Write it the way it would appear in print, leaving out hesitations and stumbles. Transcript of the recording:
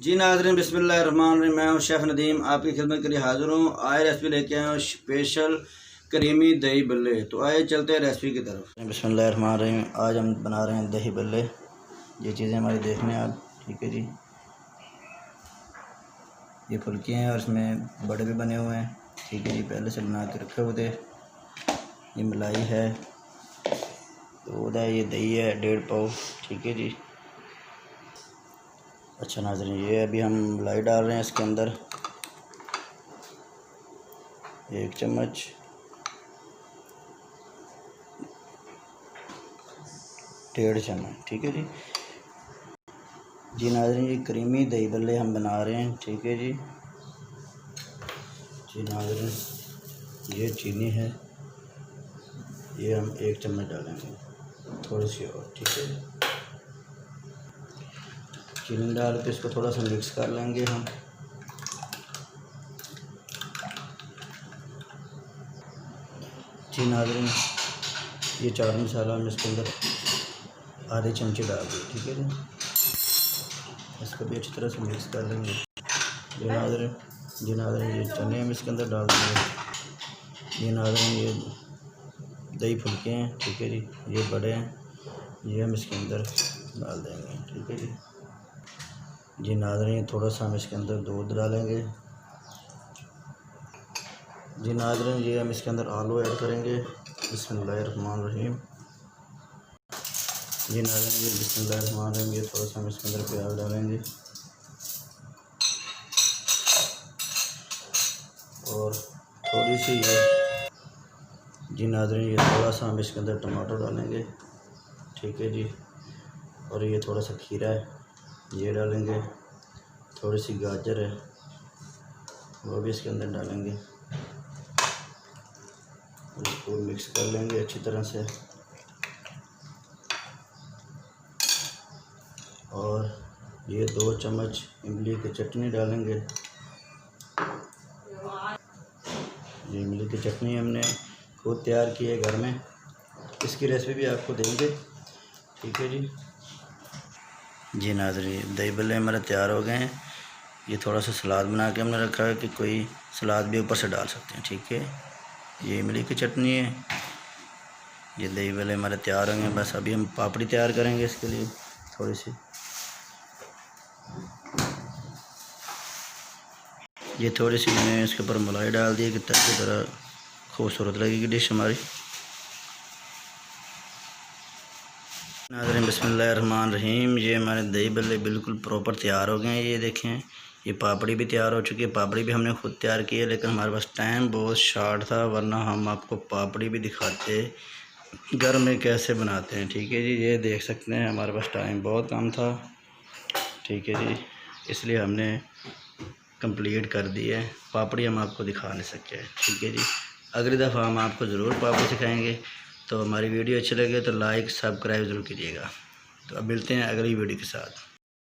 जी नाज़रीन, बिस्मिल्लाहिर्रहमानिर्रहीम। मैं हूं शेफ़ नदीम, आपकी खिदमत के लिए हाज़िर हूँ। आए रेसिपी लेके आए हूँ स्पेशल करीमी दही बल्ले। तो आए चलते हैं रेसिपी की तरफ। बिस्मिल्लाहिर्रहमानिर्रहीम। आज हम बना रहे हैं दही बल्ले। ये चीज़ें हमारी देख लें आप, ठीक है जी। ये फुल्की हैं और इसमें बड़े भी बने हुए हैं, ठीक है जी। पहले से बना के रखे हुए थे। ये मलाई है, दूध है, ये दही है 1.5 पाव, ठीक है जी। अच्छा नाज़रीन, ये अभी हम मलाई डाल रहे हैं इसके अंदर 1 चम्मच, डेढ़ चम्मच, ठीक है जी। जी नाज़रीन, ये क्रीमी दही बल्ले हम बना रहे हैं, ठीक है जी। जी नाज़रीन, ये चीनी है, ये हम 1 चम्मच डालेंगे, थोड़ी सी और, ठीक है। चीनी डाल के इसको थोड़ा सा मिक्स कर लेंगे हम। जी नाज़रीन, ये चाट मसाला हम इसके अंदर आधे चमचे डाल दें, ठीक है जी। इसको भी अच्छी तरह से मिक्स कर लेंगे। जी नाज़रीन, ये चने हम इसके अंदर डाल देंगे। जी नाज़रीन, ये दही फुल्के हैं, ठीक है जी। ये बड़े हैं, ये हम इसके अंदर डाल देंगे, ठीक है जी। जी नाज़रीन, थोड़ा सा हम इसके अंदर दूध डालेंगे। जी नाज़रीन, ये हम इसके अंदर आलू ऐड करेंगे। बिस्मिल्लाहिर्रहमानिर्रहीम। जी नाज़रीन, ये बिस्मिल्लाहिर्रहमानिर्रहीम, ये थोड़ा सा हम इसके अंदर प्याज डालेंगे और थोड़ी सी ये, जी नाज़रीन, ये थोड़ा सा हम इसके अंदर टमाटर डालेंगे, ठीक है जी। और ये थोड़ा सा खीरा है, ये डालेंगे। थोड़ी सी गाजर है, वो भी इसके अंदर डालेंगे। इसको मिक्स कर लेंगे अच्छी तरह से। और ये 2 चम्मच इमली की चटनी डालेंगे। ये इमली की चटनी हमने खुद तैयार की है घर में, इसकी रेसिपी भी आपको देंगे, ठीक है जी। जी नाज़रीन, दही बल्ले हमारे तैयार हो गए हैं। ये थोड़ा सा सलाद बना के हमने रखा है कि कोई सलाद भी ऊपर से डाल सकते हैं, ठीक है। ये इमली की चटनी है, ये दही बल्ले हमारे तैयार होंगे। बस अभी हम पापड़ी तैयार करेंगे इसके लिए थोड़ी सी। ये थोड़ी सी मैंने इसके ऊपर मलाई डाल दी कि ताकि ज़रा खूबसूरत लगेगी डिश हमारी। नाज़रीन, बिस्मिल्लाहिर्रहमानिर्रहीम, ये हमारे दही बल्ले बिल्कुल प्रॉपर तैयार हो गए हैं। ये देखें, ये पापड़ी भी तैयार हो चुकी है। पापड़ी भी हमने खुद तैयार की है, लेकिन हमारे पास टाइम बहुत शॉर्ट था, वरना हम आपको पापड़ी भी दिखाते घर में कैसे बनाते हैं, ठीक है जी। ये देख सकते हैं, हमारे पास टाइम बहुत कम था, ठीक है जी, इसलिए हमने कंप्लीट कर दी है। पापड़ी हम आपको दिखा नहीं सके, ठीक है जी। अगली दफ़ा हम आपको ज़रूर पापड़ी सिखाएंगे। तो हमारी वीडियो अच्छी लगे तो लाइक सब्सक्राइब ज़रूर कीजिएगा। तो अब मिलते हैं अगली वीडियो के साथ।